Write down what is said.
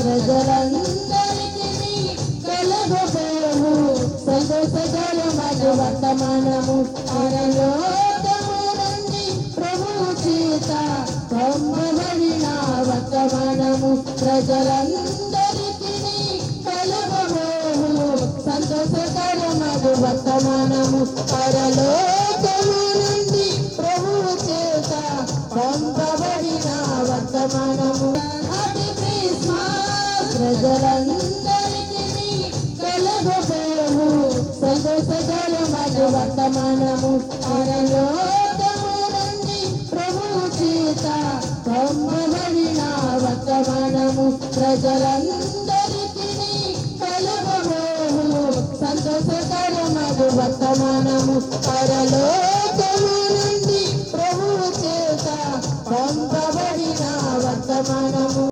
ప్రజలందరికీ కలగబోవు సంతోషకరమైన వర్తమానము పరలోకము నుండి ప్రభువు చేత పంపబడిన వర్తమానము ప్రజలందరికీ కలగబోవు సంతోషకరమైన వర్తమానము పరలోకము నుండి ప్రభువు చేత పంపబడిన వర్తమానము ప్రజలందరికీ కలగబోవు సంతోషకరమైన వర్తమానము పరలోకము నుండి ప్రభువు చేత పంపబడిన వర్తమానము ప్రజలందరికీ కలగబోవు సంతోషకరమైన వర్తమానము పరలోకము నుండి ప్రభువు చేత పంపబడిన వర్తమానము